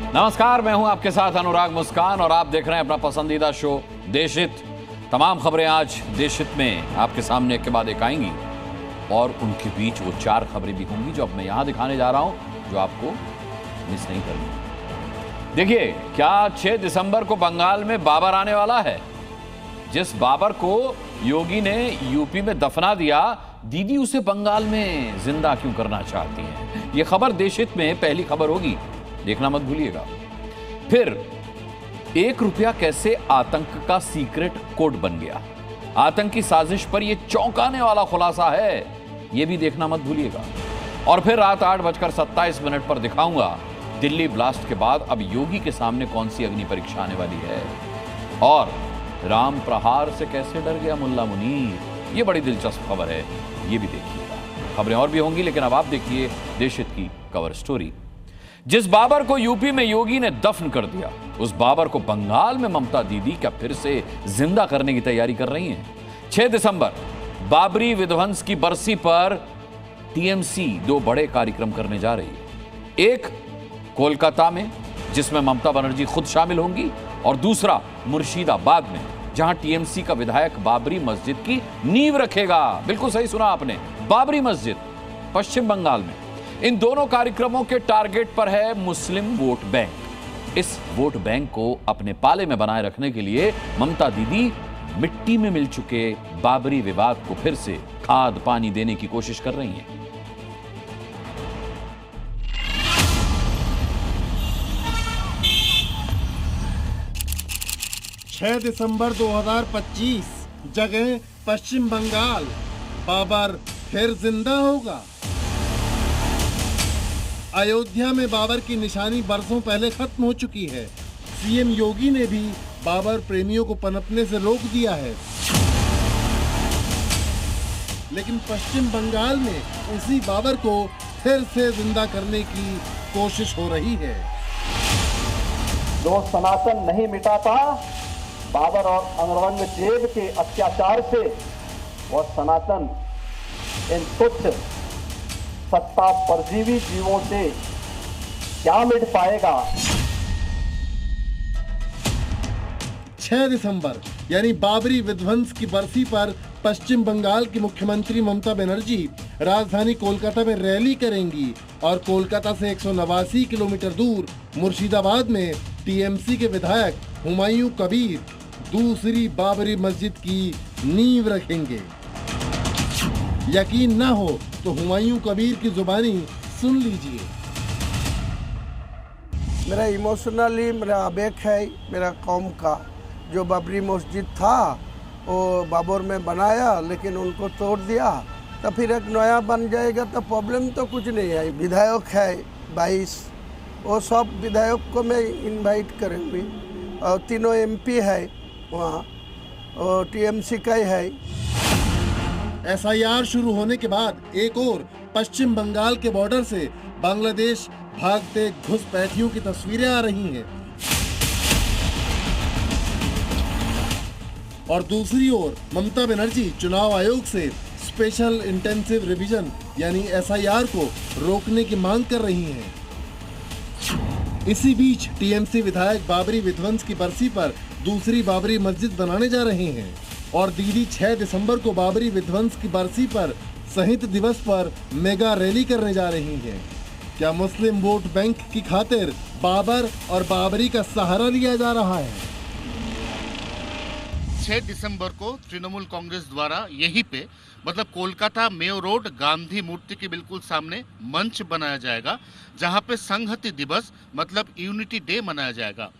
नमस्कार, मैं हूं आपके साथ अनुराग मुस्कान और आप देख रहे हैं अपना पसंदीदा शो देशहित। तमाम खबरें आज देशहित में आपके सामने एक के बाद एक आएंगी और उनके बीच वो 4 खबरें भी होंगी जो अब मैं यहां दिखाने जा रहा हूं, जो आपको मिस नहीं करनी। देखिए, क्या 6 दिसंबर को बंगाल में बाबर आने वाला है? जिस बाबर को योगी ने यूपी में दफना दिया, दीदी उसे बंगाल में जिंदा क्यों करना चाहती हैं? यह खबर देशहित में पहली खबर होगी, देखना मत भूलिएगा। फिर 1 रुपया कैसे आतंक का सीक्रेट कोड बन गया, आतंकी साजिश पर यह चौंकाने वाला खुलासा है, यह भी देखना मत भूलिएगा। और फिर रात 8:27 पर दिखाऊंगा दिल्ली ब्लास्ट के बाद अब योगी के सामने कौन सी अग्नि परीक्षा आने वाली है और राम प्रहार से कैसे डर गया मुल्ला मुनीर। यह बड़ी दिलचस्प खबर है, यह भी देखिएगा। खबरें और भी होंगी, लेकिन अब आप देखिए देशहित की कवर स्टोरी। जिस बाबर को यूपी में योगी ने दफन कर दिया, उस बाबर को बंगाल में ममता दीदी क्या फिर से जिंदा करने की तैयारी कर रही हैं? 6 दिसंबर बाबरी विध्वंस की बरसी पर टीएमसी 2 बड़े कार्यक्रम करने जा रही है। एक कोलकाता में, जिसमें ममता बनर्जी खुद शामिल होंगी, और दूसरा मुर्शिदाबाद में, जहां टीएमसी का विधायक बाबरी मस्जिद की नींव रखेगा। बिल्कुल सही सुना आपने, बाबरी मस्जिद, पश्चिम बंगाल में। इन दोनों कार्यक्रमों के टारगेट पर है मुस्लिम वोट बैंक। इस वोट बैंक को अपने पाले में बनाए रखने के लिए ममता दीदी मिट्टी में मिल चुके बाबरी विवाद को फिर से खाद पानी देने की कोशिश कर रही हैं। छह दिसंबर 2025, जगह पश्चिम बंगाल। बाबर फिर जिंदा होगा। अयोध्या में बाबर की निशानी बरसों पहले खत्म हो चुकी है। सीएम योगी ने भी बाबर प्रेमियों को पनपने से रोक दिया है, लेकिन पश्चिम बंगाल में उसी बाबर को फिर से जिंदा करने की कोशिश हो रही है। जो सनातन नहीं मिटा था बाबर और औरंगजेब के अत्याचार से, वह सनातन इन तुच्छ सत्ता परजीवी जीवों से क्या मिट पाएगा? 6 दिसंबर यानी बाबरी विध्वंस की बरसी पर पश्चिम बंगाल की मुख्यमंत्री ममता बनर्जी राजधानी कोलकाता में रैली करेंगी और कोलकाता से 189 किलोमीटर दूर मुर्शिदाबाद में टीएमसी के विधायक हुमायूं कबीर दूसरी बाबरी मस्जिद की नींव रखेंगे। यकीन ना हो तो हुमायूं कबीर की जुबानी सुन लीजिए। मेरा इमोशनली मेरा आवेग है मेरा कौम का। जो बाबरी मस्जिद था वो बाबर में बनाया, लेकिन उनको तोड़ दिया, तो फिर एक नया बन जाएगा तो प्रॉब्लम तो कुछ नहीं है। विधायक है 22, वो सब विधायक को मैं इनवाइट करूँगी और 3 एमपी है वहाँ, और टीएमसी का ही है। एसआईआर शुरू होने के बाद एक और पश्चिम बंगाल के बॉर्डर से बांग्लादेश भागते घुसपैठियों की तस्वीरें आ रही हैं और दूसरी ओर ममता बनर्जी चुनाव आयोग से स्पेशल इंटेंसिव रिवीजन यानी एसआईआर को रोकने की मांग कर रही हैं। इसी बीच टीएमसी विधायक बाबरी विध्वंस की बरसी पर दूसरी बाबरी मस्जिद बनाने जा रहे हैं और दीदी 6 दिसंबर को बाबरी विध्वंस की बरसी पर शहीद दिवस पर मेगा रैली करने जा रही हैं। क्या मुस्लिम वोट बैंक की खातिर बाबर और बाबरी का सहारा लिया जा रहा है? 6 दिसंबर को तृणमूल कांग्रेस द्वारा यहीं पे, मतलब कोलकाता मेयो रोड गांधी मूर्ति के बिल्कुल सामने मंच बनाया जाएगा, जहां पे संहति दिवस मतलब यूनिटी डे मनाया जाएगा।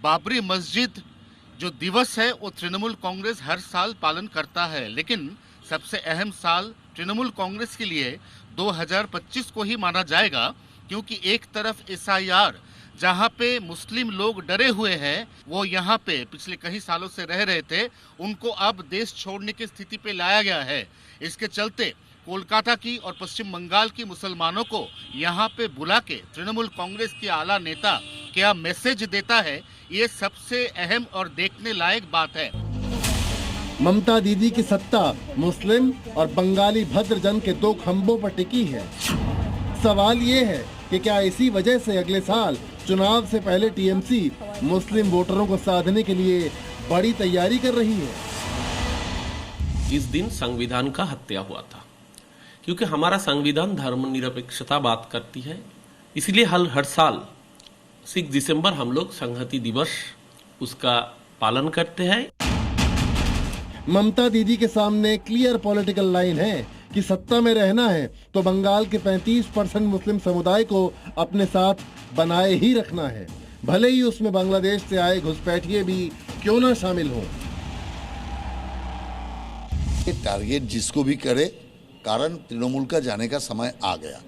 बाबरी मस्जिद जो दिवस है वो तृणमूल कांग्रेस हर साल पालन करता है, लेकिन सबसे अहम साल तृणमूल कांग्रेस के लिए 2025 को ही माना जाएगा, क्योंकि एक तरफ एसआईआर जहां पे मुस्लिम लोग डरे हुए हैं, वो यहाँ पे पिछले कई सालों से रह रहे थे, उनको अब देश छोड़ने की स्थिति पे लाया गया है। इसके चलते कोलकाता की और पश्चिम बंगाल की मुसलमानों को यहाँ पे बुला के तृणमूल कांग्रेस के आला नेता क्या मैसेज देता है, ये सबसे अहम और देखने लायक बात है। ममता दीदी की सत्ता मुस्लिम और बंगाली भद्र जन के 2 खंभों पर टिकी है। सवाल ये है कि क्या इसी वजह से अगले साल चुनाव से पहले टीएमसी मुस्लिम वोटरों को साधने के लिए बड़ी तैयारी कर रही है। इस दिन संविधान का हत्या हुआ था, क्योंकि हमारा संविधान धर्मनिरपेक्षता बात करती है। इसलिए हर साल 6 दिसंबर हम लोग संहति दिवस उसका पालन करते हैं। ममता दीदी के सामने क्लियर पॉलिटिकल लाइन है कि सत्ता में रहना है तो बंगाल के 35% मुस्लिम समुदाय को अपने साथ बनाए ही रखना है, भले ही उसमें बांग्लादेश से आए घुसपैठिए भी क्यों ना शामिल हों। टारगेट जिसको भी करे, कारण तृणमूल का जाने का समय आ गया।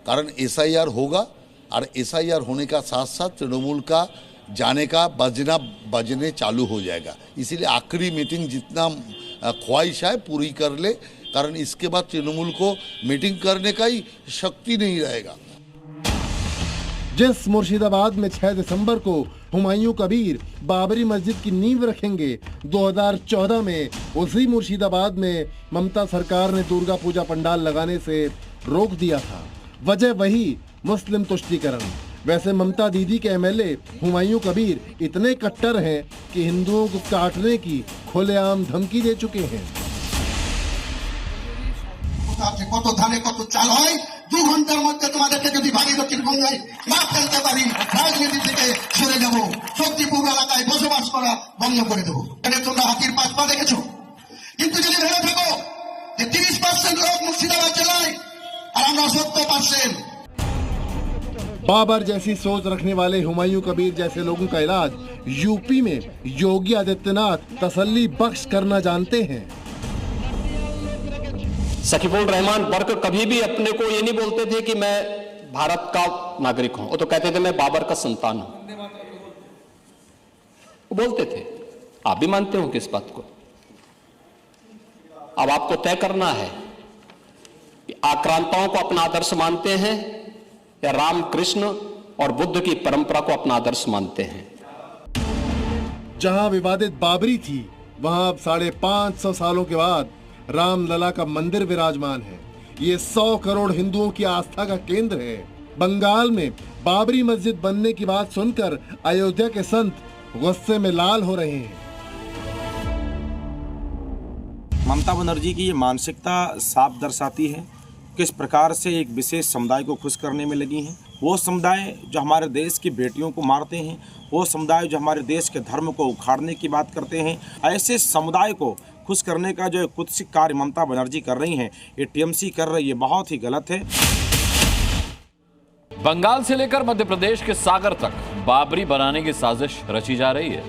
कारण एसआईआर होगा और एसआईआर होने का साथ साथ तृणमूल का जाने का बजने चालू हो जाएगा। इसीलिए आखिरी मीटिंग जितना ख्वाहिश है पूरी कर ले, कारण इसके बाद तृणमूल को मीटिंग करने का ही शक्ति नहीं रहेगा। जिस मुर्शिदाबाद में 6 दिसंबर को हुमायूं कबीर बाबरी मस्जिद की नींव रखेंगे, 2014 में उसी मुर्शिदाबाद में ममता सरकार ने दुर्गा पूजा पंडाल लगाने से रोक दिया था। वजह वही मुस्लिम तुष्टीकरण। वैसे ममता दीदी के एमएलए हुमायूं कबीर इतने कट्टर हैं कि हिंदुओं को काटने की खुलेआम धमकी दे चुके हैं। কত ধানে কত চাল হয় 2 ঘন্টার মধ্যে তোমাদেরকে যদি ভাগীরথীর গঙ্গায় না ফেলতে পারি রাজনীতি থেকে সরে যাব, শক্তিপুর এলাকায় বসবাস করা বন্ধ করে দেবো। এখানে তোমরা হাতির পাঁচ পা দেখেছো, কিন্তু যদি ভেবে থাকো যে 30% লোক মুর্শিদাবাদ জেলায় আর আমরা 70%। बाबर जैसी सोच रखने वाले हुमायूं कबीर जैसे लोगों का इलाज यूपी में योगी आदित्यनाथ तसल्ली बख्श करना जानते हैं। सकीबुल रहमान बर्क कभी भी अपने को ये नहीं बोलते थे कि मैं भारत का नागरिक हूं, वो तो कहते थे मैं बाबर का संतान हूं। वो बोलते थे। आप भी मानते हो किस बात को? अब आपको तय करना है कि आक्रांताओं को अपना आदर्श मानते हैं या राम कृष्ण और बुद्ध की परंपरा को अपना आदर्श मानते हैं। जहां विवादित बाबरी थी, वहां अब 550 सालों के बाद रामलला का मंदिर विराजमान है। ये 100 करोड़ हिंदुओं की आस्था का केंद्र है। बंगाल में बाबरी मस्जिद बनने की बात सुनकर अयोध्या के संत गुस्से में लाल हो रहे हैं। ममता बनर्जी की ये मानसिकता साफ दर्शाती है किस प्रकार से एक विशेष समुदाय को खुश करने में लगी हैं। वो समुदाय जो हमारे देश की बेटियों को मारते हैं, वो समुदाय जो हमारे देश के धर्म को उखाड़ने की बात करते हैं, ऐसे समुदाय को खुश करने का जो कुत्सित कार्य ममता बनर्जी कर रही हैं, ये टीएमसी कर रही है, बहुत ही गलत है। बंगाल से लेकर मध्य प्रदेश के सागर तक बाबरी बनाने की साजिश रची जा रही है।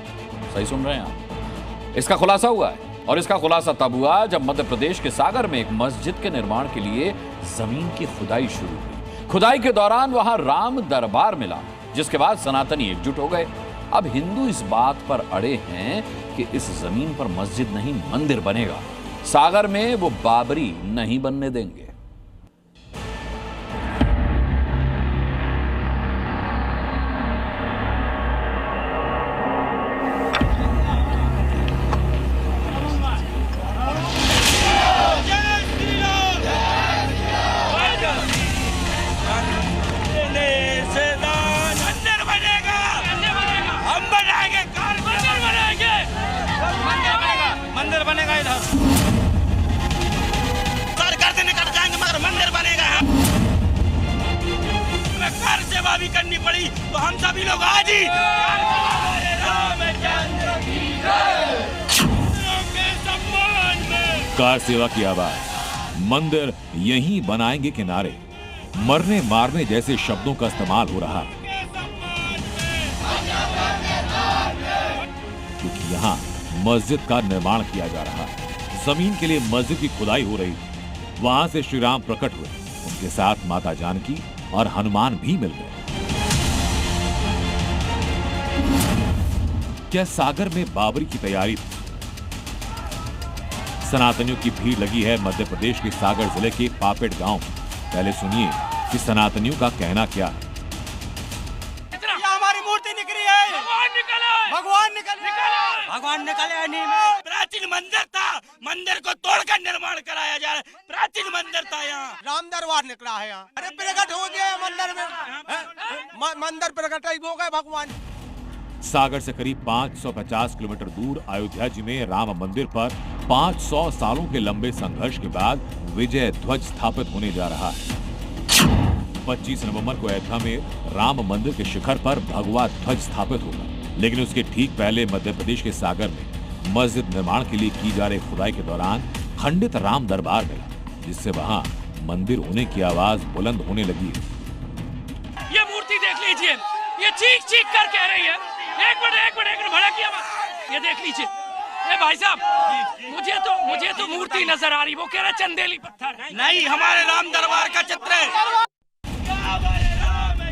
सही सुन रहे हैं आप? इसका खुलासा हुआ है और इसका खुलासा तब हुआ जब मध्य प्रदेश के सागर में एक मस्जिद के निर्माण के लिए जमीन की खुदाई शुरू हुई। खुदाई के दौरान वहां राम दरबार मिला, जिसके बाद सनातनी एकजुट हो गए। अब हिंदू इस बात पर अड़े हैं कि इस जमीन पर मस्जिद नहीं मंदिर बनेगा। सागर में वो बाबरी नहीं बनने देंगे। मंदिर बनेगा इधर, सरकार से निकल जाएंगे मगर मंदिर बनेगा। कार सेवा भी करनी पड़ी तो हम सभी लोग आज ही कार सेवा की आवाज, मंदिर यहीं बनाएंगे के नारे, मरने मारने जैसे शब्दों का इस्तेमाल हो रहा है, क्योंकि यहाँ मस्जिद का निर्माण किया जा रहा है। जमीन के लिए मस्जिद की खुदाई हो रही। वहां से श्री राम प्रकट हुए, उनके साथ माता जानकी और हनुमान भी मिल गए। क्या सागर में बाबरी की तैयारी थी? सनातनियों की भीड़ लगी है मध्य प्रदेश के सागर जिले के पापेट गांव में। पहले सुनिए कि सनातनियों का कहना क्या है। हमारी मूर्ति निकली है, भगवान निकले नहीं। प्राचीन मंदिर था, मंदिर को तोड़कर निर्माण कराया जा रहा है। प्राचीन मंदिर था, यहाँ राम दरबार निकला है। यहाँ अरे प्रकट हो गया मंदिर में, मंदिर प्रकट हो गए भगवान। सागर से करीब 550 किलोमीटर दूर अयोध्या जी में राम मंदिर पर 500 सालों के लंबे संघर्ष के बाद विजय ध्वज स्थापित होने जा रहा है। 25 नवंबर को अयोध्या में राम मंदिर के शिखर पर भगवा ध्वज स्थापित होगा, लेकिन उसके ठीक पहले मध्य प्रदेश के सागर में मस्जिद निर्माण के लिए की जा रही खुदाई के दौरान खंडित राम दरबार मिला, जिससे वहां मंदिर होने की आवाज बुलंद होने लगी है। ये मूर्ति देख लीजिए, ये चीख चीख कर कह रही है। एक मिनट भड़ा किया, ये देख लीजिए। ए भाई साहब, मुझे तो मूर्ति नजर आ रही, वो कह रहा चंदेली पत्थर है। नहीं, हमारे राम दरबार का चित्र है।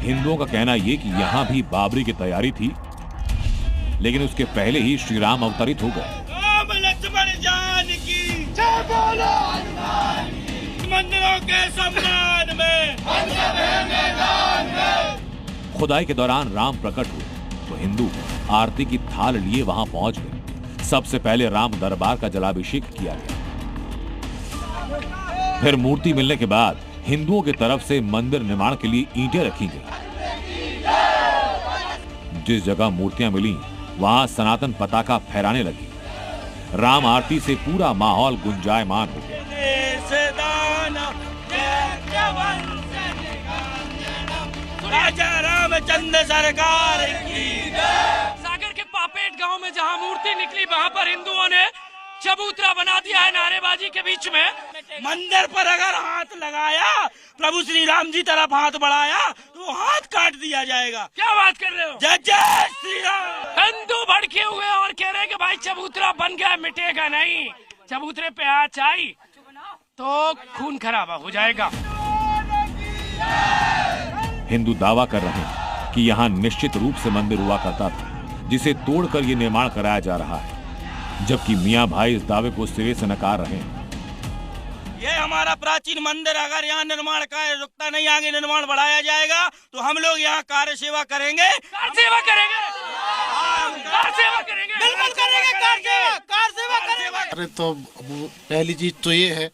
हिंदुओं का कहना ये कि यहाँ भी बाबरी की तैयारी थी, लेकिन उसके पहले ही श्री राम अवतरित हो गए। राम लक्ष्मण जानकी जय बोलो, मंदिरों के सम्मान में, खुदाई के दौरान राम प्रकट हुए तो हिंदू आरती की थाल लिए वहां पहुंच गए। सबसे पहले राम दरबार का जलाभिषेक किया गया, फिर मूर्ति मिलने के बाद हिंदुओं की तरफ से मंदिर निर्माण के लिए ईंटें रखी गई। जिस जगह मूर्तियां मिली वहां सनातन पताका फहराने लगी। राम आरती से पूरा माहौल गुंजायमान हो गया। राजा रामचंद्र सरकार की। सागर के पापेट गांव में जहां मूर्ति निकली वहां पर हिंदुओं ने चबूतरा बना दिया है नारेबाजी के बीच में। मंदिर पर अगर हाथ लगाया, प्रभु श्री राम जी तरफ हाथ बढ़ाया तो हाथ काट दिया जाएगा। क्या बात कर रहे हो? जय जय श्री राम। हिंदू भड़के हुए और कह रहे हैं कि भाई चबूतरा बन गया, मिटेगा नहीं। चबूतरे पे आँच आई तो खून खराबा हो जाएगा। हिंदू दावा कर रहे हैं कि यहाँ निश्चित रूप से मंदिर हुआ करता था, जिसे तोड़कर ये निर्माण कराया जा रहा है, जबकि मियां भाई इस दावे को सिरे से नकार रहे हैं। ये हमारा प्राचीन मंदिर, अगर यहाँ निर्माण का रुकता नहीं, आगे निर्माण बढ़ाया जाएगा तो हम लोग यहाँ कार्य सेवा करेंगे। कार सेवा करेंगे, बिल्कुल करेंगे, कार सेवा करेंगे। अरे तो पहली चीज तो ये है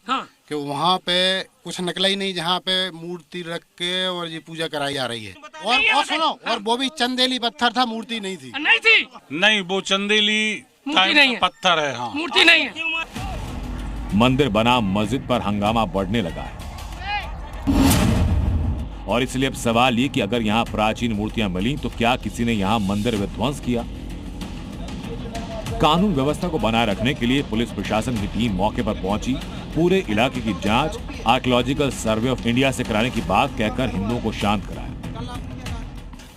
कि वहाँ पे कुछ निकला ही नहीं, जहाँ पे मूर्ति रख के और ये पूजा कराई जा रही है। और सुनो, और वो भी चंदेली पत्थर था, मूर्ति नहीं थी। नहीं थी, नहीं, वो चंदेली पत्थर है। हाँ, मूर्ति नहीं है। मंदिर बना मस्जिद पर हंगामा बढ़ने लगा है, और इसलिए अब सवाल ये कि अगर यहाँ प्राचीन मूर्तियां मिली तो क्या किसी ने यहाँ मंदिर विध्वंस किया? कानून व्यवस्था को बनाए रखने के लिए पुलिस प्रशासन की टीम मौके पर पहुंची। पूरे इलाके की जांच आर्कियोलॉजिकल सर्वे ऑफ इंडिया से कराने की बात कहकर हिंदुओं को शांत कराया।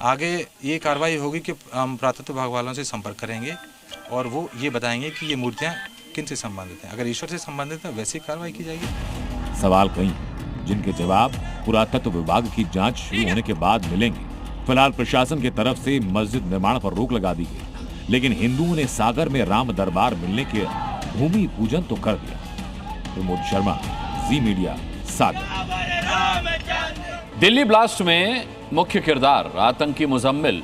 आगे ये कार्रवाई होगी कि हम पुरातत्व विभाग वालों से संपर्क करेंगे और वो ये बताएंगे कि ये मूर्तियां किन से संबंधित हैं। अगर ईश्वर से संबंधित है वैसी कार्रवाई की जाएगी। सवाल कई जिनके जवाब पुरातत्व विभाग की जांच शुरू होने के बाद मिलेंगे। फिलहाल प्रशासन की तरफ से मस्जिद निर्माण पर रोक लगा दी गई, लेकिन हिंदुओं ने सागर में राम दरबार मिलने के भूमि पूजन तो कर दिया। प्रमोद शर्मा, जी मीडिया, सागर। दिल्ली ब्लास्ट में मुख्य किरदार आतंकी मुजम्मिल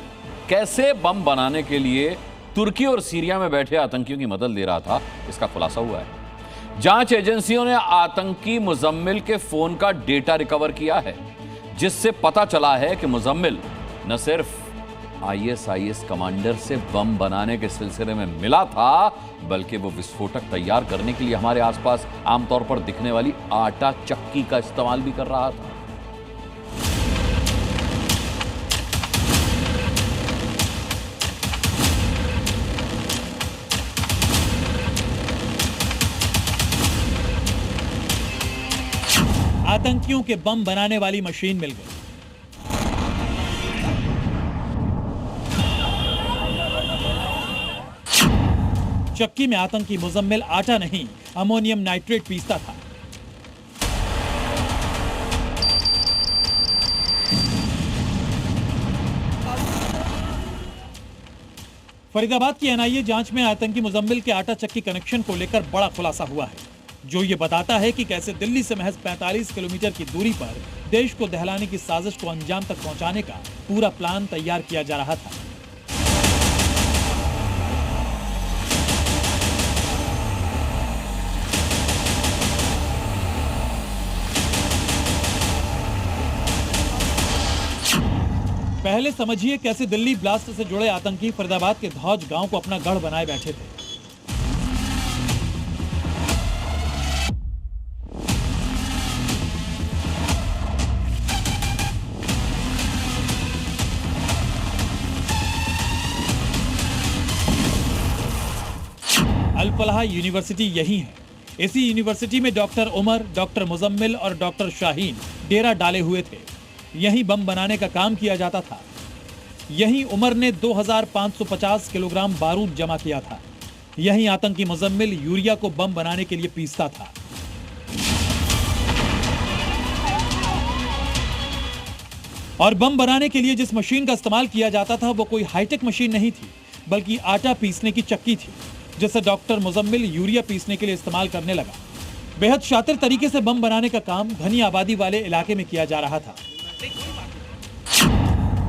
कैसे बम बनाने के लिए तुर्की और सीरिया में बैठे आतंकियों की मदद ले रहा था, इसका खुलासा हुआ है। जांच एजेंसियों ने आतंकी मुजम्मिल के फोन का डेटा रिकवर किया है, जिससे पता चला है कि मुजम्मिल न सिर्फ ISIS कमांडर से बम बनाने के सिलसिले में मिला था, बल्कि वो विस्फोटक तैयार करने के लिए हमारे आसपास आमतौर पर दिखने वाली आटा चक्की का इस्तेमाल भी कर रहा था। आतंकियों के बम बनाने वाली मशीन मिल गई। चक्की में आतंकी मुजम्मिल आटा नहीं, अमोनियम नाइट्रेट पीसता था। फरीदाबाद की NIA जांच में आतंकी मुजम्मिल के आटा चक्की कनेक्शन को लेकर बड़ा खुलासा हुआ है, जो ये बताता है कि कैसे दिल्ली से महज 45 किलोमीटर की दूरी पर देश को दहलाने की साजिश को अंजाम तक पहुंचाने का पूरा प्लान तैयार किया जा रहा था। पहले समझिए कैसे दिल्ली ब्लास्ट से जुड़े आतंकी फरीदाबाद के धौज गांव को अपना गढ़ बनाए बैठे थे। अल-फलाह यूनिवर्सिटी यही है। इसी यूनिवर्सिटी में डॉक्टर उमर, डॉक्टर मुजम्मिल और डॉक्टर शाहीन डेरा डाले हुए थे। यहीं बम बनाने का काम किया जाता था। यहीं उमर ने 2550 किलोग्राम बारूद जमा किया था। यहीं आतंकी मुजम्मिल यूरिया को बम बनाने के लिए पीसता था। और बम बनाने के लिए जिस मशीन का इस्तेमाल किया जाता था वो कोई हाईटेक मशीन नहीं थी, बल्कि आटा पीसने की चक्की थी, जिसे डॉक्टर मुजम्मिल यूरिया पीसने के लिए इस्तेमाल करने लगा। बेहद शातिर तरीके से बम बनाने का काम घनी आबादी वाले इलाके में किया जा रहा था।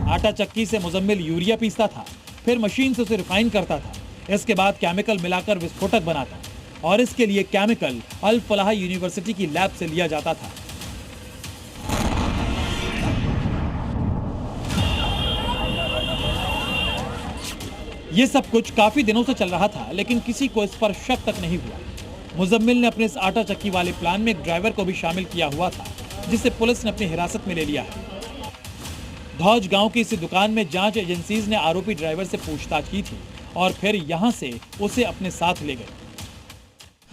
आटा चक्की से मुजम्मिल यूरिया पीसता था, फिर मशीन से उसे रिफाइन करता था। इसके बाद केमिकल मिलाकर विस्फोटक बनाता, और इसके लिए केमिकल अल-फलाह यूनिवर्सिटी की लैब से लिया जाता था। ये सब कुछ काफी दिनों से चल रहा था, लेकिन किसी को इस पर शक तक नहीं हुआ। मुजम्मिल ने अपने इस आटा चक्की वाले प्लान में एक ड्राइवर को भी शामिल किया हुआ था, जिसे पुलिस ने अपनी हिरासत में ले लिया है। धौज गांव की इसी दुकान में जांच एजेंसीज ने आरोपी ड्राइवर से पूछताछ की थी और फिर यहां से उसे अपने साथ ले गए।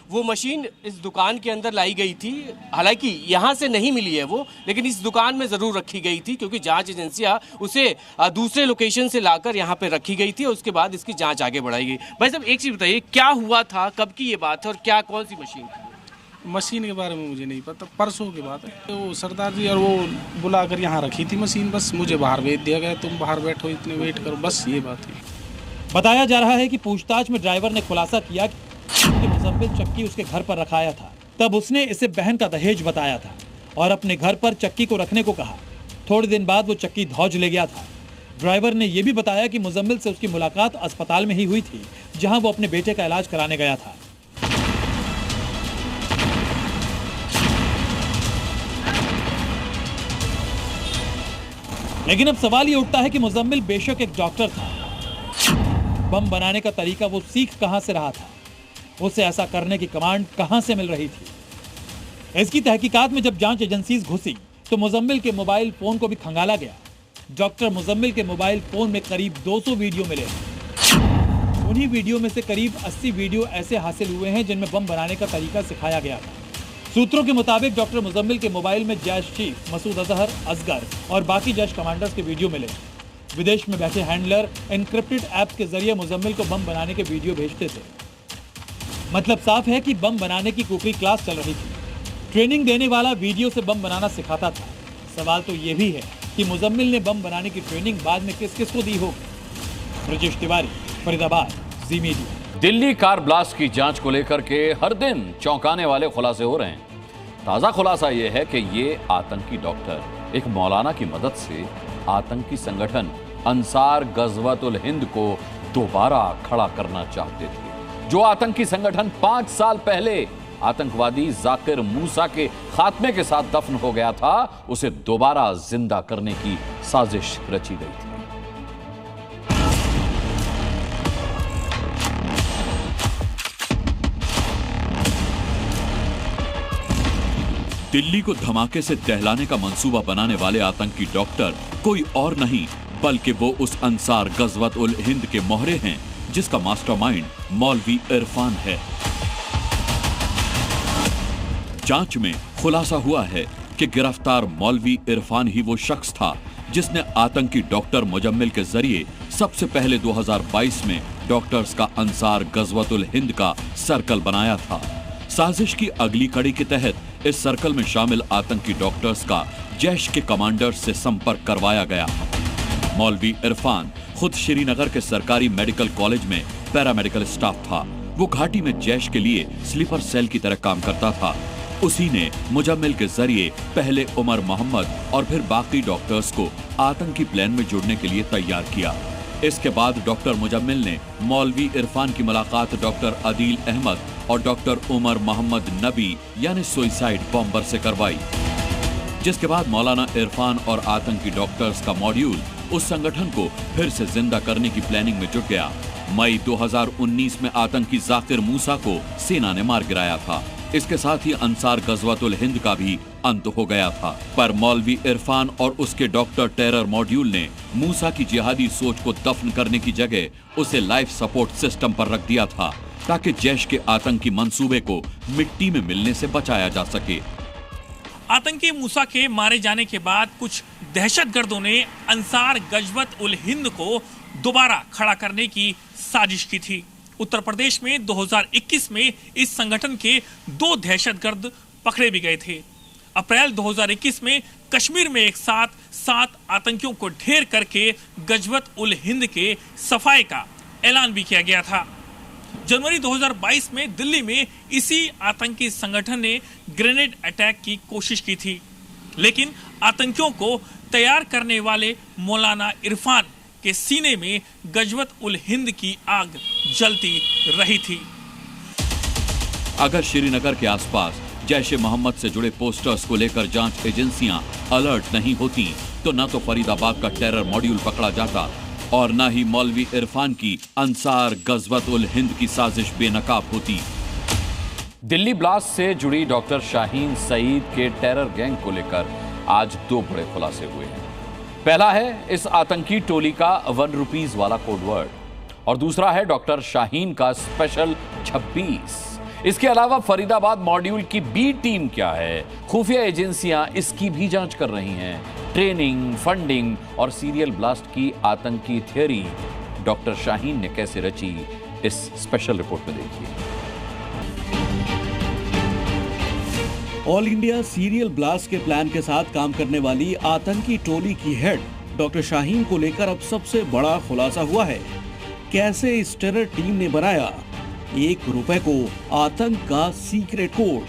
वो मशीन इस दुकान के अंदर लाई गई थी। हालांकि यहाँ से नहीं मिली है वो, लेकिन इस दुकान में ज़रूर रखी गई थी, क्योंकि जांच एजेंसियाँ उसे दूसरे लोकेशन से लाकर यहाँ पे रखी गई थी और उसके बाद इसकी जांच आगे बढ़ाई गई। भाई साहब एक चीज़ बताइए, क्या हुआ था, कब की ये बात है और क्या कौन सी मशीन थी? मशीन के बारे में मुझे नहीं पता, परसों की बात है। तो सरदार जी और वो बुलाकर यहाँ रखी थी मशीन, बस मुझे बाहर भेज दिया गया, तुम बाहर बैठो, इतने वेट करो, बस ये बात है। बताया जा रहा है कि पूछताछ में ड्राइवर ने खुलासा किया कि मुजम्मिल चक्की उसके घर पर रखाया था। तब उसने इसे बहन का दहेज बताया था और अपने घर पर चक्की को रखने को कहा। थोड़े दिन बाद वो चक्की धौज ले गया था। ड्राइवर ने यह भी बताया कि मुजम्मिल से उसकी मुलाकात अस्पताल में ही हुई थी, जहां वो अपने बेटे का इलाज कराने गया था। लेकिन अब सवाल ये उठता है कि मुजम्मिल बेशक एक डॉक्टर था, बम बनाने का तरीका वो सीख कहां से रहा था, उसे ऐसा करने की कमांड कहां से मिल रही थी। इसकी तहकीकात में जब जांच एजेंसीज घुसी तो मुजम्मिल के मोबाइल फोन को भी खंगाला गया। डॉक्टर मुजम्मिल के मोबाइल फोन में करीब 200 वीडियो मिले। उन्हीं वीडियो में से करीब 80 वीडियो ऐसे हासिल हुए हैं जिनमें बम बनाने का तरीका सिखाया गया था। सूत्रों के मुताबिक डॉक्टर मुजम्मिल के मोबाइल में जैश चीफ मसूद अजहर, असगर और बाकी जैश कमांडर्स के वीडियो मिले। विदेश में बैठे हैंडलर एनक्रिप्टेड ऐप के जरिए मुजम्मिल को बम बनाने के वीडियो भेजते थे। मतलब साफ है कि बम बनाने की कुकरी क्लास चल रही थी। ट्रेनिंग देने वाला वीडियो से बम बनाना सिखाता था। सवाल तो ये भी है कि मुजम्मिल ने बम बनाने की ट्रेनिंग बाद में किस किस को दी होगी। ब्रजेश तिवारी, फरीदाबाद, जी मीडिया। दिल्ली कार ब्लास्ट की जांच को लेकर के हर दिन चौंकाने वाले खुलासे हो रहे हैं। ताजा खुलासा यह है कि ये आतंकी डॉक्टर एक मौलाना की मदद से आतंकी संगठन अंसार गजवतुल हिंद को दोबारा खड़ा करना चाहते थे। जो आतंकी संगठन 5 साल पहले आतंकवादी जाकिर मूसा के खात्मे के साथ दफन हो गया था, उसे दोबारा जिंदा करने की साजिश रची गई थी। दिल्ली को धमाके से दहलाने का मंसूबा बनाने वाले आतंकी डॉक्टर कोई और नहीं बल्कि वो उस अंसार गजवत उल हिंद के मोहरे हैं जिसका मास्टरमाइंड मौलवी इरफान है। जांच में खुलासा हुआ है कि गिरफ्तार मौलवी इरफान ही वो शख्स था जिसने आतंकी डॉक्टर मुजम्मिल के जरिए सबसे पहले 2022 में डॉक्टर्स का अंसार गजवतुल हिंद का सर्कल बनाया था। साजिश की अगली कड़ी के तहत इस सर्कल में शामिल आतंकी डॉक्टर्स का जैश के कमांडर्स से संपर्क करवाया गया। मौलवी इरफान खुद श्रीनगर के सरकारी मेडिकल कॉलेज में पैरामेडिकल स्टाफ था। वो घाटी में जैश के लिए स्लीपर सेल की तरह काम करता था। उसी ने मुजम्मिल के जरिए पहले उमर मोहम्मद और फिर बाकी डॉक्टर्स को आतंकी प्लान में जुड़ने के लिए तैयार किया। इसके बाद डॉक्टर मुजम्मिल ने मौलवी इरफान की मुलाकात डॉक्टर अदील अहमद और डॉक्टर उमर मोहम्मद नबी यानी सुइसाइड बॉम्बर से करवाई, जिसके बाद मौलाना इरफान और आतंकी डॉक्टर्स का मॉड्यूल उस संगठन को फिर से जिंदा करने की प्लानिंग में जुट गया। मई 2019 में आतंकी जाकिर मूसा को सेना ने मार गिराया था। इसके साथ ही अंसार गजवतुल हिंद का भी अंत हो गया था। पर मौलवी इरफान और उसके डॉक्टर टेरर मॉड्यूल ने मूसा की जिहादी सोच को दफन करने की जगह उसे लाइफ सपोर्ट सिस्टम पर रख दिया था, ताकि जैश के आतंकी मंसूबे को मिट्टी में मिलने से बचाया जा सके। आतंकी मूसा के मारे जाने के बाद कुछ दहशतगर्दों ने अंसार गजवत उल हिंद को दोबारा खड़ा करने की साजिश की थी। उत्तर प्रदेश में 2021 में इस संगठन के 2 दहशतगर्द पकड़े भी गए थे। अप्रैल 2021 में कश्मीर में एक साथ 7 आतंकियों को ढेर करके गजवत उल हिंद के सफाई का ऐलान भी किया गया था। जनवरी 2022 में दिल्ली में इसी आतंकी संगठन ने ग्रेनेड अटैक की कोशिश की थी, लेकिन आतंकियों को तैयार करने वाले मौलाना इरफान के सीने में गजवत उल हिंद की आग जलती रही थी। अगर श्रीनगर के आसपास जैश-ए मोहम्मद से जुड़े पोस्टर्स को लेकर जांच एजेंसियां अलर्ट नहीं होती तो न तो फरीदाबाद का टेरर मॉड्यूल पकड़ा जाता और न ही मौलवी इरफान की अंसार गजवत उल हिंद की साजिश बेनकाब होती। दिल्ली ब्लास्ट से जुड़ी डॉक्टर शाहीन सईद के टेरर गैंग को लेकर आज 2 बड़े खुलासे हुए हैं। पहला है इस आतंकी टोली का 1 रुपीस वाला कोडवर्ड और दूसरा है डॉक्टर शाहीन का स्पेशल 26। इसके अलावा फरीदाबाद मॉड्यूल की बी टीम क्या है, खुफिया एजेंसियां इसकी भी जांच कर रही हैं। ट्रेनिंग, फंडिंग और सीरियल ब्लास्ट की आतंकी थियरी डॉक्टर शाहीन ने कैसे रची, इस स्पेशल रिपोर्ट में देखिए। ऑल इंडिया सीरियल ब्लास्ट के प्लान के साथ काम करने वाली आतंकी टोली की हेड डॉक्टर शाहीन को लेकर अब सबसे बड़ा खुलासा हुआ है। कैसे इस टेरर टीम ने बनाया 1 रुपए को आतंक का सीक्रेट कोड,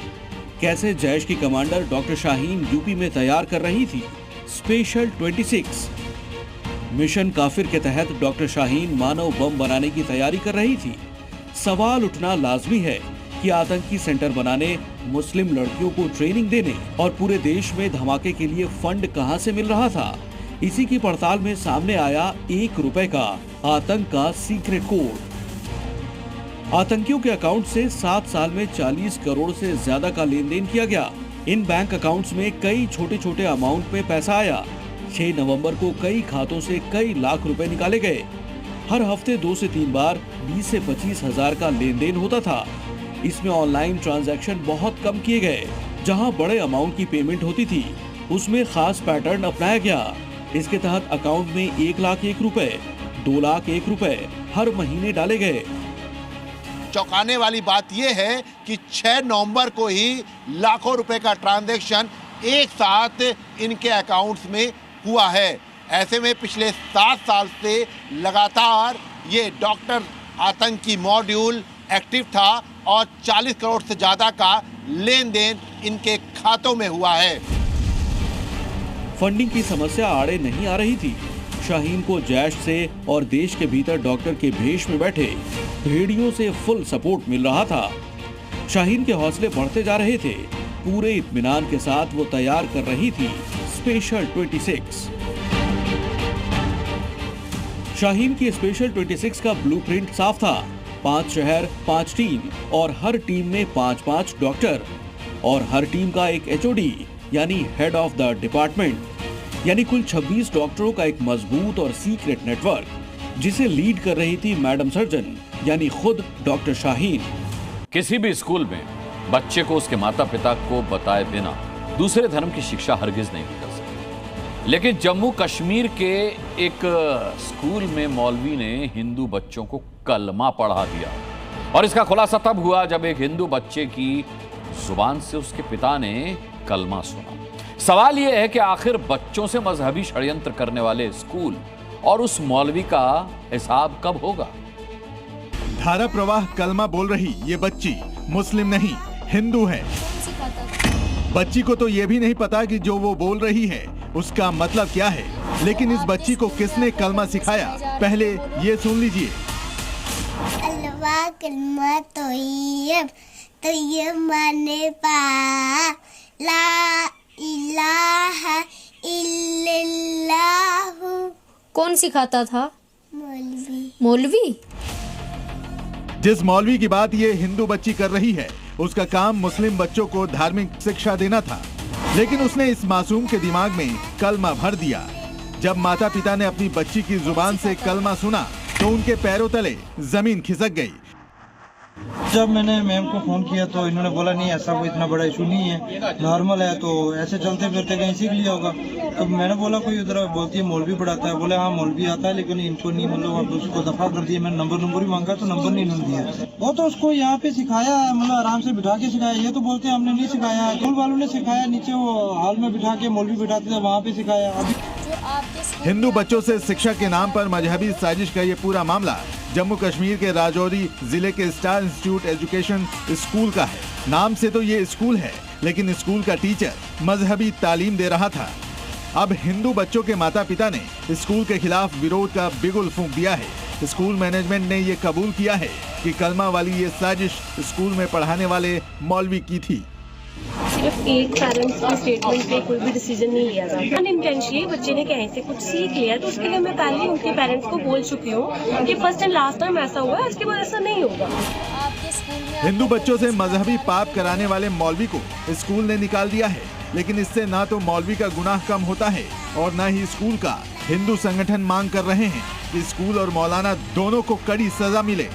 कैसे जैश की कमांडर डॉक्टर शाहीन यूपी में तैयार कर रही थी स्पेशल 26। मिशन काफिर के तहत डॉक्टर शाहीन मानव बम बनाने की तैयारी कर रही थी। सवाल उठना लाजमी है कि आतंकी सेंटर बनाने, मुस्लिम लड़कियों को ट्रेनिंग देने और पूरे देश में धमाके के लिए फंड कहां से मिल रहा था। इसी की पड़ताल में सामने आया 1 रुपए का आतंक का सीक्रेट कोड। आतंकियों के अकाउंट से 7 साल में 40 करोड़ से ज्यादा का लेन देन किया गया। इन बैंक अकाउंट्स में कई छोटे छोटे अमाउंट में पैसा आया। 6 नवंबर को कई खातों से कई लाख रुपए निकाले गए। हर हफ्ते 2 से 3 बार 20 से 25 हजार का लेन देन होता था। इसमें ऑनलाइन ट्रांजैक्शन बहुत कम किए गए। जहां बड़े अमाउंट की पेमेंट होती थी उसमें खास पैटर्न अपनाया गया। इसके तहत अकाउंट में 1 लाख 1 रुपए, 2 लाख 1 रुपए हर महीने डाले गए। चौंकाने वाली बात यह है कि 6 नवंबर को ही लाखों रुपए का ट्रांजैक्शन एक साथ इनके अकाउंट्स में हुआ है। ऐसे में पिछले 7 साल से लगातार ये डॉक्टर आतंकी मॉड्यूल एक्टिव था और 40 करोड़ से ज्यादा का लेन देन इनके खातों में हुआ है। फंडिंग की समस्या आड़े नहीं आ रही थी। शाहीन को जैश से और देश के भीतर डॉक्टर के भेष में बैठे भेड़ियों से फुल सपोर्ट मिल रहा था। शाहीन के हौसले बढ़ते जा रहे थे। पूरे इत्मीनान के साथ वो तैयार कर रही थी स्पेशल 26। शाहीन की स्पेशल 26 का ब्लूप्रिंट साफ था। 5 शहर, 5 टीम और हर टीम में 5-5 डॉक्टर और हर टीम का एक HOD यानी हेड ऑफ द डिपार्टमेंट, यानी कुल 26 डॉक्टरों का एक मजबूत और सीक्रेट नेटवर्क जिसे लीड कर रही थी मैडम सर्जन यानी खुद डॉक्टर शाहीन। किसी भी स्कूल में बच्चे को उसके माता पिता को बताए बिना दूसरे धर्म की शिक्षा हरगिज नहीं कर सकती, लेकिन जम्मू कश्मीर के एक स्कूल में मौलवी ने हिंदू बच्चों को कलमा पढ़ा दिया और इसका खुलासा तब हुआ जब एक हिंदू बच्चे की जुबान से उसके पिता ने कलमा सुना। सवाल यह है कि आखिर बच्चों से मजहबी षड्यंत्र करने वाले स्कूल और उस मौलवी का हिसाब कब होगा? धारा प्रवाह कलमा बोल रही ये बच्ची मुस्लिम नहीं हिंदू है। बच्ची को तो ये भी नहीं पता कि जो वो बोल रही है उसका मतलब क्या है, लेकिन इस बच्ची को किसने कलमा सिखाया पहले ये सुन लीजिए। अल्लाह कलमा तोय्यब माने पा ला इलाहा इल्लल्लाहु कौन सिखाता था? मौलवी। मौलवी? जिस मौलवी की बात ये हिंदू बच्ची कर रही है, उसका काम मुस्लिम बच्चों को धार्मिक शिक्षा देना था, लेकिन उसने इस मासूम के दिमाग में कलमा भर दिया। जब माता पिता ने अपनी बच्ची की जुबान से कलमा सुना तो उनके पैरों तले जमीन खिसक गई। जब मैंने मैम को फ़ोन किया तो इन्होंने बोला नहीं ऐसा कोई इतना बड़ा इशू नहीं है, नॉर्मल है, तो ऐसे चलते फिरते कहीं सीख लिया होगा। तो मैंने बोला कोई उधर बोलती है मौलवी पढ़ाता है, बोले हाँ मौलवी आता है लेकिन इनको नहीं, मतलब अब उसको दफा कर दिया। मैंने नंबर ही मांगा तो नंबर नहीं इन्होंने दिया। वो तो उसको यहाँ पे सिखाया, मतलब आराम से बिठा के सिखाया। ये तो बोलते हैं हमने नहीं सिखाया, स्कूल वालों ने सिखाया, नीचे वो हॉल में बिठा के मौलवी बिठाते थे वहाँ पे सिखाया। अभी हिंदू बच्चों से शिक्षा के नाम पर मजहबी साजिश का ये पूरा मामला जम्मू कश्मीर के राजौरी जिले के स्टार इंस्टीट्यूट एजुकेशन स्कूल का है। नाम से तो ये स्कूल है, लेकिन स्कूल का टीचर मजहबी तालीम दे रहा था। अब हिंदू बच्चों के माता पिता ने स्कूल के खिलाफ विरोध का बिगुल फूंक दिया है। स्कूल मैनेजमेंट ने ये कबूल किया है कि कलमा वाली ये साजिश स्कूल में पढ़ाने वाले मौलवी की थी। सिर्फ एक पेरेंट्स के स्टेटमेंट पे कोई भी डिसीजन नहीं लिया जाता। अनइंटेंशनली बच्चे ने कहीं से कुछ सीख लिया तो उसके लिए मैं पहले उनके पेरेंट्स को बोल चुकी हूँ कि फर्स्ट एंड लास्ट टाइम ऐसा हुआ है, उसके बाद ऐसा नहीं होगा। हिंदू बच्चों से मजहबी पाप कराने वाले मौलवी को स्कूल ने निकाल दिया है, लेकिन इससे ना तो मौलवी का गुनाह कम होता है और न ही स्कूल का। हिंदू संगठन मांग कर रहे हैं कि स्कूल और मौलाना दोनों को कड़ी सजा मिले।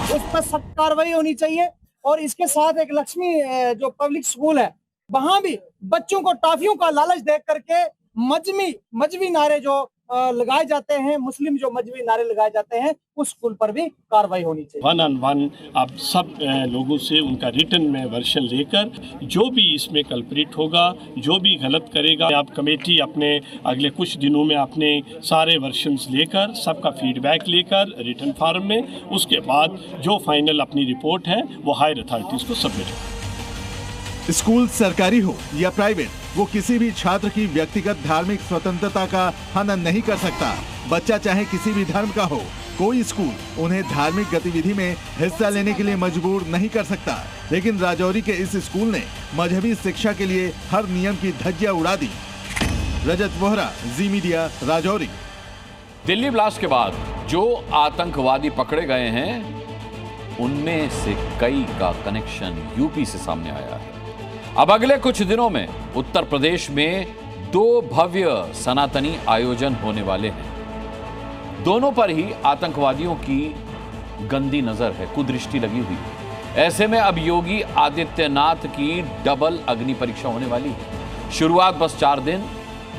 उस पर सख्त कार्रवाई होनी चाहिए। और इसके साथ एक लक्ष्मी जो पब्लिक स्कूल है, वहाँ भी बच्चों को टॉफियों का लालच देख करके मजहबी नारे जो लगाए जाते हैं, मुस्लिम जो मजहबी नारे लगाए जाते हैं, उस स्कूल पर भी कार्रवाई होनी चाहिए। 1-on-1 आप सब लोगों से उनका रिटर्न में वर्शन लेकर जो भी इसमें कल्प्रिट होगा, जो भी गलत करेगा, आप कमेटी अपने अगले कुछ दिनों में अपने सारे वर्शंस लेकर, सबका फीडबैक लेकर रिटर्न फॉर्म में, उसके बाद जो फाइनल अपनी रिपोर्ट है वो हायर अथॉरिटीज़ को सबमिट हो। स्कूल सरकारी हो या प्राइवेट, वो किसी भी छात्र की व्यक्तिगत धार्मिक स्वतंत्रता का हनन नहीं कर सकता। बच्चा चाहे किसी भी धर्म का हो, कोई स्कूल उन्हें धार्मिक गतिविधि में हिस्सा लेने के लिए मजबूर नहीं कर सकता। लेकिन राजौरी के इस स्कूल ने मजहबी शिक्षा के लिए हर नियम की धज्जियां उड़ा दी। रजत वोहरा, जी मीडिया, राजौरी। दिल्ली ब्लास्ट के बाद जो आतंकवादी पकड़े गए हैं, उनमें से कई का कनेक्शन यूपी से सामने आया है। अब अगले कुछ दिनों में उत्तर प्रदेश में 2 भव्य सनातनी आयोजन होने वाले हैं। दोनों पर ही आतंकवादियों की गंदी नजर है, कुदृष्टि लगी हुई है। ऐसे में अब योगी आदित्यनाथ की डबल अग्नि परीक्षा होने वाली है। शुरुआत बस 4 दिन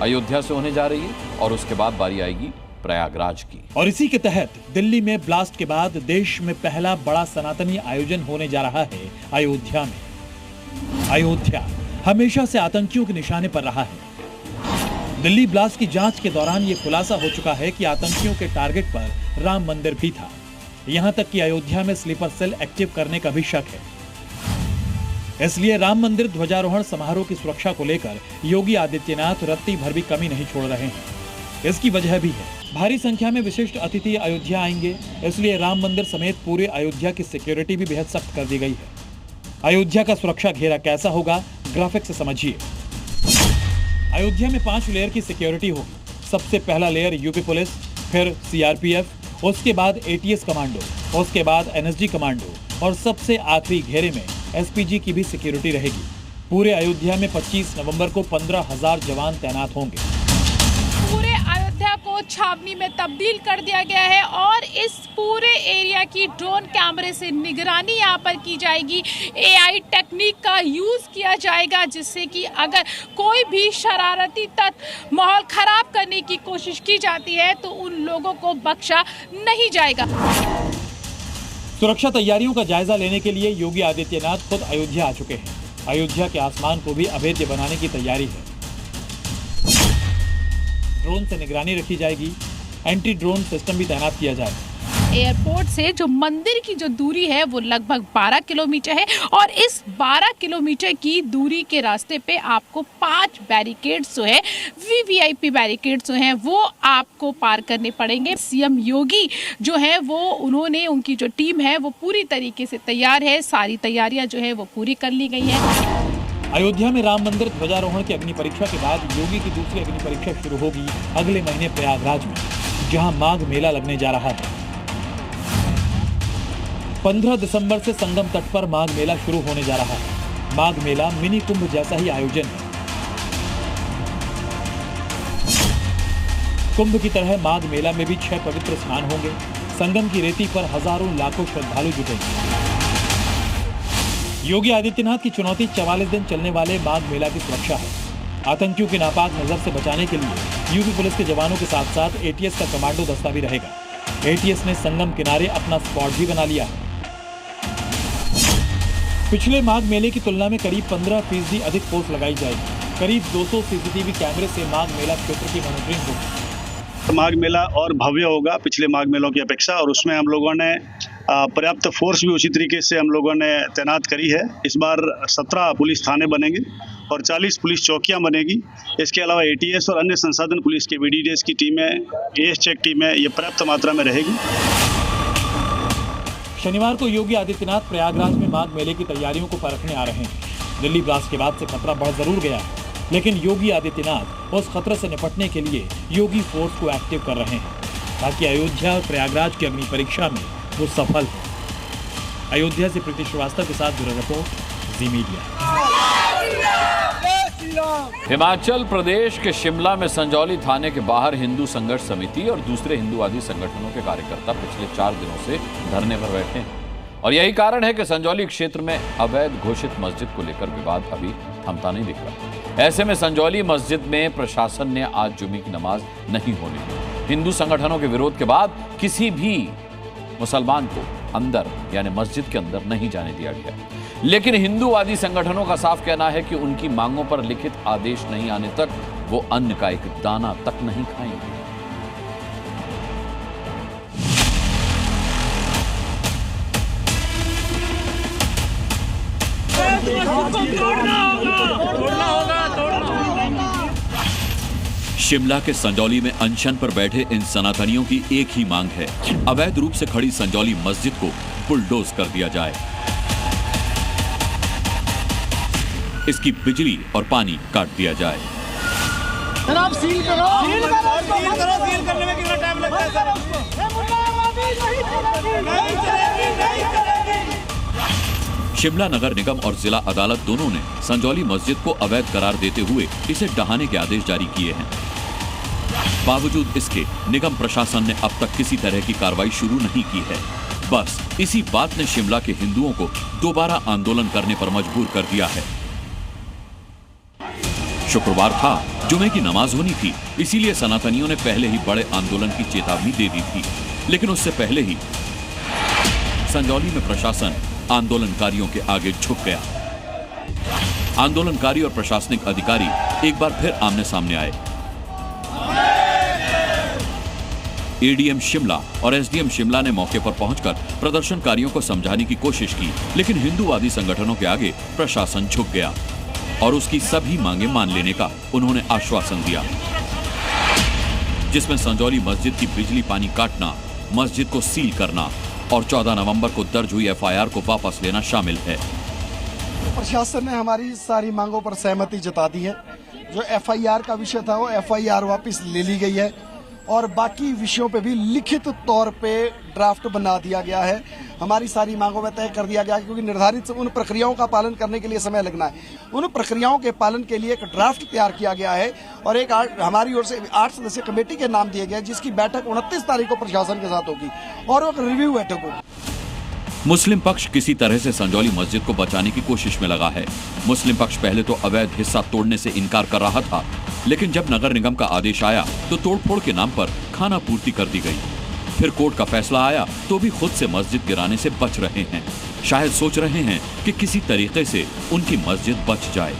अयोध्या से होने जा रही है और उसके बाद बारी आएगी प्रयागराज की। और इसी के तहत दिल्ली में ब्लास्ट के बाद देश में पहला बड़ा सनातनी आयोजन होने जा रहा है अयोध्या में। अयोध्या हमेशा से आतंकियों के निशाने पर रहा है। दिल्ली ब्लास्ट की जांच के दौरान यह खुलासा हो चुका है कि आतंकियों के टारगेट पर राम मंदिर भी था। यहां तक कि अयोध्या में स्लीपर सेल एक्टिव करने का भी शक है। इसलिए राम मंदिर ध्वजारोहण समारोह की सुरक्षा को लेकर योगी आदित्यनाथ रत्ती भर भी कमी नहीं छोड़ रहे हैं। इसकी वजह भी है, भारी संख्या में विशिष्ट अतिथि अयोध्या आएंगे, इसलिए राम मंदिर समेत पूरे अयोध्या की सिक्योरिटी भी बेहद सख्त कर दी गई है। अयोध्या का सुरक्षा घेरा कैसा होगा, ग्राफिक से समझिए। अयोध्या में 5 लेयर की सिक्योरिटी होगी। सबसे पहला लेयर यूपी पुलिस, फिर सीआरपीएफ, उसके बाद एटीएस कमांडो, उसके बाद एनएसजी कमांडो और सबसे आखिरी घेरे में एसपीजी की भी सिक्योरिटी रहेगी। पूरे अयोध्या में 25 नवंबर को 15,000 जवान तैनात होंगे। पूरे अयोध्या को छावनी में तब्दील कर दिया गया है और इस पूरे एरिया की ड्रोन कैमरे से निगरानी यहाँ पर की जाएगी। एआई टेक्निक का यूज किया जाएगा, जिससे कि अगर कोई भी शरारती तत्व माहौल खराब करने की कोशिश की जाती है तो उन लोगों को बख्शा नहीं जाएगा। सुरक्षा तैयारियों का जायजा लेने के लिए योगी आदित्यनाथ खुद अयोध्या आ चुके हैं। अयोध्या के आसमान को भी अभेद्य बनाने की तैयारी है। ड्रोन से निगरानी रखी जाएगी, एंटी ड्रोन सिस्टम भी तैनात किया जाएगा। एयरपोर्ट से जो मंदिर की जो दूरी है वो लगभग 12 किलोमीटर है और इस 12 किलोमीटर की दूरी के रास्ते पे आपको 5 बैरिकेड्स जो है, वीवीआईपी बैरिकेड्स जो हैं, वो आपको पार करने पड़ेंगे। सीएम योगी जो है वो उन्होंने, उनकी जो टीम है वो पूरी तरीके से तैयार है। सारी तैयारियां जो है वो पूरी कर ली गई हैं। अयोध्या में राम मंदिर ध्वजारोहण की अग्नि परीक्षा के बाद योगी की दूसरी अग्नि परीक्षा शुरू होगी अगले महीने प्रयागराज में, जहां माघ मेला लगने जा रहा है। 15 दिसंबर से संगम तट पर माघ मेला शुरू होने जा रहा है। माघ मेला मिनी कुंभ जैसा ही आयोजन है। कुंभ की तरह माघ मेला में भी 6 पवित्र स्नान होंगे। संगम की रेती पर हजारों लाखों श्रद्धालु जुटेंगे। योगी आदित्यनाथ की चुनौती 44 दिन चलने वाले माघ मेला की सुरक्षा है। आतंकियों की नापाक नजर से बचाने के लिए यूपी पुलिस के जवानों के साथ साथ एटीएस का कमांडो दस्ता भी रहेगा। एटीएस ने संगम किनारे अपना स्पॉट भी बना लिया है। पिछले माघ मेले की तुलना में करीब 15% अधिक फोर्स लगाई जाएगी। करीब 200 सीसीटीवी कैमरे से माघ मेला क्षेत्र की मॉनिटरिंग होगी। माघ मेला और भव्य होगा पिछले माघ मेलों की अपेक्षा, और उसमें हम लोगों ने पर्याप्त फोर्स भी उसी तरीके से हम लोगों ने तैनात करी है। इस बार 17 पुलिस थाने बनेंगे और 40 पुलिस चौकियां बनेगी। इसके अलावा एटीएस और अन्य संसाधन पुलिस के VDDS की टीमें, एएस चेक टीमें, ये पर्याप्त मात्रा में रहेगी। शनिवार को योगी आदित्यनाथ प्रयागराज में माघ मेले की तैयारियों को परखने आ रहे हैं। दिल्ली ब्लास्ट के बाद से खतरा बढ़ जरूर गया है, लेकिन योगी आदित्यनाथ उस खतरे से निपटने के लिए योगी फोर्स को एक्टिव कर रहे हैं ताकि अयोध्या और प्रयागराज की अग्नि परीक्षा में वो सफल हो। अयोध्या से प्रीति श्रीवास्तव के साथ ब्यूरो रिपोर्ट, जी मीडिया। हिमाचल प्रदेश के शिमला में संजौली थाने के बाहर हिंदू संघर्ष समिति और दूसरे हिंदूवादी संगठनों के कार्यकर्ता पिछले 4 दिनों से धरने पर बैठे हैं और यही कारण है कि संजौली क्षेत्र में अवैध घोषित मस्जिद को लेकर विवाद अभी थमता नहीं दिख रहा। ऐसे में संजौली मस्जिद में प्रशासन ने आज जुमे की नमाज नहीं होने दी। हिंदू संगठनों के विरोध के बाद किसी भी मुसलमान को अंदर यानी मस्जिद के अंदर नहीं जाने दिया गया, लेकिन हिंदूवादी संगठनों का साफ कहना है कि उनकी मांगों पर लिखित आदेश नहीं आने तक वो अन्न का एक दाना तक नहीं खाएंगे। शिमला के संजौली में अनशन पर बैठे इन सनातनियों की एक ही मांग है, अवैध रूप से खड़ी संजौली मस्जिद को बुलडोज कर दिया जाए। इसकी बिजली और पानी काट दिया जाए। जनाब सील करो, सील करो, सील करो, सील करने में कितना टाइम लगता है सर? शिमला नगर निगम और जिला अदालत दोनों ने संजौली मस्जिद को अवैध करार देते हुए इसे ढहाने के आदेश जारी किए हैं। बावजूद इसके निगम प्रशासन ने अब तक किसी तरह की कार्रवाई शुरू नहीं की है। बस इसी बात ने शिमला के हिंदुओं को दोबारा आंदोलन करने पर मजबूर कर दिया है। शुक्रवार था, जुमे की नमाज होनी थी, इसीलिए सनातनियों ने पहले ही बड़े आंदोलन की चेतावनी दे दी थी, लेकिन उससे पहले ही संजौली में प्रशासन आंदोलनकारियों के आगे झुक गया। आंदोलनकारी और प्रशासनिक अधिकारी एक बार फिर आमने सामने आए। एडीएम शिमला और एसडीएम शिमला ने मौके पर पहुंचकर प्रदर्शनकारियों को समझाने की कोशिश की, लेकिन हिंदूवादी संगठनों के आगे प्रशासन झुक गया और उसकी सभी मांगे मान लेने का उन्होंने आश्वासन दिया, जिसमें संजौली मस्जिद की बिजली पानी काटना, मस्जिद को सील करना और 14 नवंबर को दर्ज हुई एफआईआर को वापस लेना शामिल है। प्रशासन ने हमारी सारी मांगों पर सहमति जता दी है। जो एफआईआर का विषय था वो एफआईआर वापस ले ली गई है और बाकी विषयों पे भी लिखित तौर पे ड्राफ्ट बना दिया गया है। हमारी सारी मांगों में तय कर दिया गया है, क्योंकि निर्धारित उन प्रक्रियाओं का पालन करने के लिए समय लगना है। उन प्रक्रियाओं के पालन के लिए एक ड्राफ्ट तैयार किया गया है और एक हमारी ओर से 8 सदस्यीय कमेटी के नाम दिए गए, जिसकी बैठक 29 तारीख को प्रशासन के साथ होगी और एक रिव्यू बैठक होगी। मुस्लिम पक्ष किसी तरह से संजौली मस्जिद को बचाने की कोशिश में लगा है। मुस्लिम पक्ष पहले तो अवैध हिस्सा तोड़ने से इनकार कर रहा था, लेकिन जब नगर निगम का आदेश आया तो तोड़फोड़ के नाम पर खाना पूर्ति कर दी गई। फिर कोर्ट का फैसला आया तो भी खुद से मस्जिद गिराने से बच रहे हैं। शायद सोच रहे हैं कि किसी तरीके से उनकी मस्जिद बच जाए।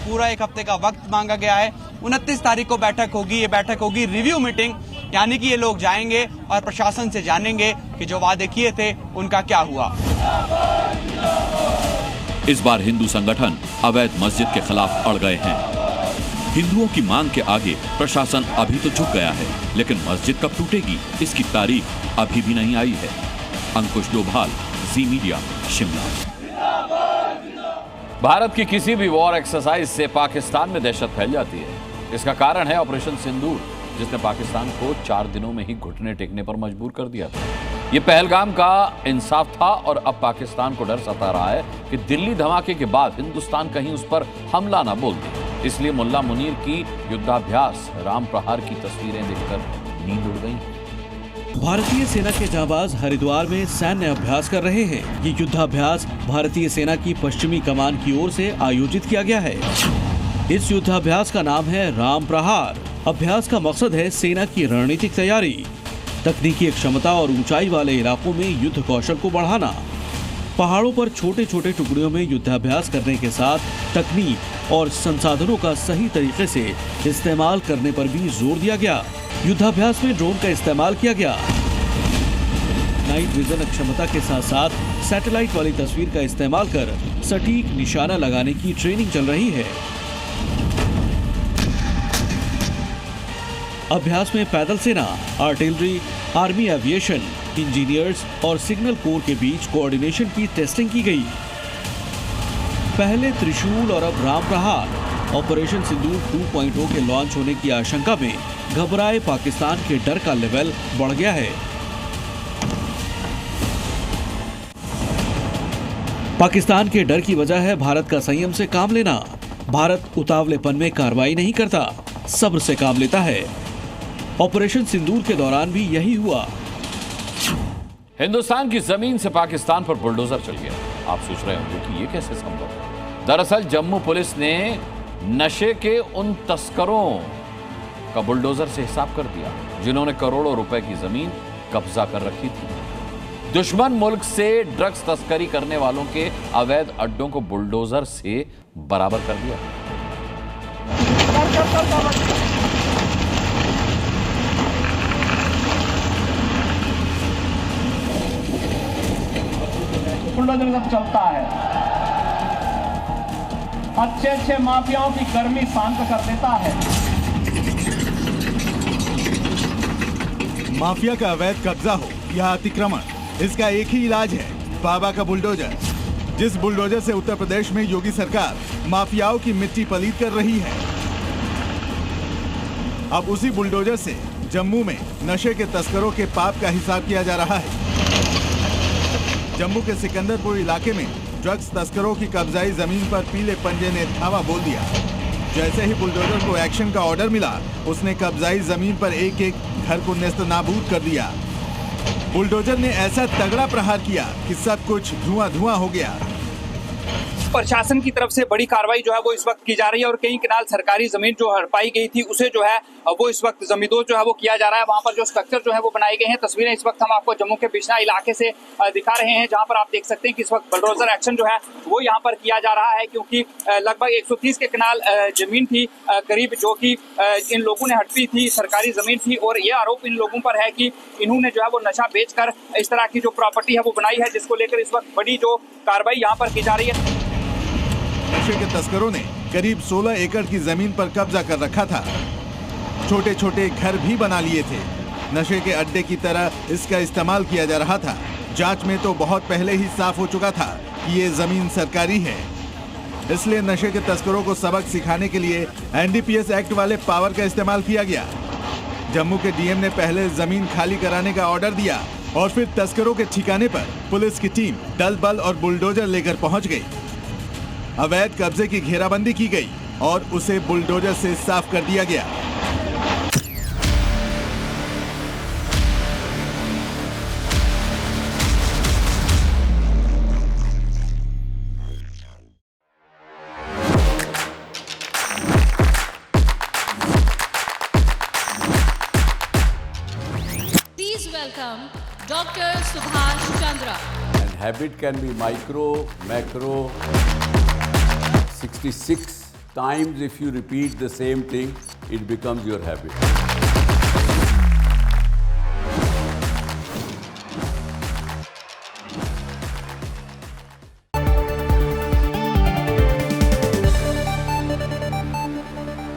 पूरा 1 हफ्ते का वक्त मांगा गया है। 29 तारीख को बैठक होगी। ये बैठक होगी रिव्यू मीटिंग, यानी कि ये लोग जाएंगे और प्रशासन से जानेंगे कि जो वादे किए थे उनका क्या हुआ। इस बार हिंदू संगठन अवैध मस्जिद के खिलाफ अड़ गए हैं। हिंदुओं की मांग के आगे प्रशासन अभी तो झुक गया है, लेकिन मस्जिद कब टूटेगी इसकी तारीख अभी भी नहीं आई है। अंकुश डोभाल, जी मीडिया, शिमला। भारत की किसी भी वॉर एक्सरसाइज से पाकिस्तान में दहशत फैल जाती है। इसका कारण है ऑपरेशन सिंदूर, जिसने पाकिस्तान को 4 दिनों में ही घुटने टेकने पर मजबूर कर दिया था। ये पहलगाम का इंसाफ था और अब पाकिस्तान को डर सता रहा है कि दिल्ली धमाके के बाद हिंदुस्तान कहीं उस पर हमला ना बोल दे। इसलिए मुल्ला मुनीर की युद्धाभ्यास राम प्रहार की तस्वीरें देखकर नींद उड़ गई। भारतीय सेना के जाबाज हरिद्वार में सैन्य अभ्यास कर रहे हैं। ये युद्धाभ्यास भारतीय सेना की पश्चिमी कमान की ओर से आयोजित किया गया है। इस युद्धाभ्यास का नाम है राम प्रहार। अभ्यास का मकसद है सेना की रणनीतिक तैयारी, तकनीकी क्षमता और ऊंचाई वाले इलाकों में युद्ध कौशल को बढ़ाना। पहाड़ों पर छोटे छोटे टुकड़ियों में युद्धाभ्यास करने के साथ तकनीक और संसाधनों का सही तरीके से इस्तेमाल करने पर भी जोर दिया गया। युद्धाभ्यास में ड्रोन का इस्तेमाल किया गया। नाइट विजन क्षमता के साथ साथ सैटेलाइट वाली तस्वीर का इस्तेमाल कर सटीक निशाना लगाने की ट्रेनिंग चल रही है। अभ्यास में पैदल सेना, आर्टिलरी, आर्मी एविएशन, इंजीनियर्स और सिग्नल कोर के बीच कोऑर्डिनेशन की टेस्टिंग की गई। पहले त्रिशूल और अब राम प्रहार। ऑपरेशन सिंदूर 2.0 के लॉन्च होने की आशंका में घबराए पाकिस्तान के डर का लेवल बढ़ गया है। पाकिस्तान के डर की वजह है भारत का संयम से काम लेना। भारत उतावलेपन में कार्रवाई नहीं करता, सब्र से काम लेता है। ऑपरेशन सिंदूर के दौरान भी यही हुआ। हिंदुस्तान की जमीन से पाकिस्तान पर बुलडोजर चल गया। आप सोच रहे होंगे कि ये कैसे संभव है। दरअसल जम्मू पुलिस ने नशे के उन तस्करों का बुलडोजर से हिसाब कर दिया जिन्होंने करोड़ों रुपए की जमीन कब्जा कर रखी थी। दुश्मन मुल्क से ड्रग्स तस्करी करने वालों के अवैध अड्डों को बुलडोजर से बराबर कर दिया। बुलडोजर जब चलता है अच्छे माफियाओं की गर्मी शांत कर देता है। माफिया का अवैध कब्जा हो या अतिक्रमण, इसका एक ही इलाज है, बाबा का बुलडोजर। जिस बुलडोजर से उत्तर प्रदेश में योगी सरकार माफियाओं की मिट्टी पलीद कर रही है, अब उसी बुलडोजर से जम्मू में नशे के तस्करों के पाप का हिसाब किया जा रहा है। जम्मू के सिकंदरपुर इलाके में ड्रग्स तस्करों की कब्जाई जमीन पर पीले पंजे ने धावा बोल दिया। जैसे ही बुलडोजर को एक्शन का ऑर्डर मिला, उसने कब्जाई जमीन पर एक एक घर को नेस्तनाबूद कर दिया। बुलडोजर ने ऐसा तगड़ा प्रहार किया कि सब कुछ धुआं धुआं हो गया। प्रशासन की तरफ से बड़ी कार्रवाई जो है वो इस वक्त की जा रही है और कई किनाल सरकारी जमीन जो हड़पाई गई थी उसे जो है वो इस वक्त जमींदोज जो है वो किया जा रहा है। वहां पर जो स्ट्रक्चर जो है वो बनाए गए हैं। तस्वीरें इस वक्त हम आपको जम्मू के बिश्ना इलाके से दिखा रहे हैं, जहां पर आप देख सकते हैं कि इस वक्त बुलडोजर एक्शन जो है वो यहाँ पर किया जा रहा है, क्योंकि लगभग 130 के किनाल जमीन थी करीब, जो कि इन लोगों ने हड़पी थी, सरकारी जमीन थी। और ये आरोप इन लोगों पर है कि इन्होंने जो है वो नशा बेचकर इस तरह की जो प्रॉपर्टी है वो बनाई है, जिसको लेकर इस वक्त बड़ी जो कार्रवाई यहाँ पर की जा रही है। नशे के तस्करों ने करीब 16 एकड़ की जमीन पर कब्जा कर रखा था। छोटे छोटे घर भी बना लिए थे। नशे के अड्डे की तरह इसका इस्तेमाल किया जा रहा था। जांच में तो बहुत पहले ही साफ हो चुका था कि ये जमीन सरकारी है। इसलिए नशे के तस्करों को सबक सिखाने के लिए एनडीपीएस एक्ट वाले पावर का इस्तेमाल किया गया। जम्मू के डीएम ने पहले जमीन खाली कराने का ऑर्डर दिया और फिर तस्करों के ठिकाने पर पुलिस की टीम दल बल और बुलडोजर लेकर पहुंच गई। अवैध कब्जे की घेराबंदी की गई और उसे बुलडोजर से साफ कर दिया गया। Please welcome Dr. Subhash Chandra. And habit can be micro, macro. 66 times if you repeat the same thing, it becomes your habit.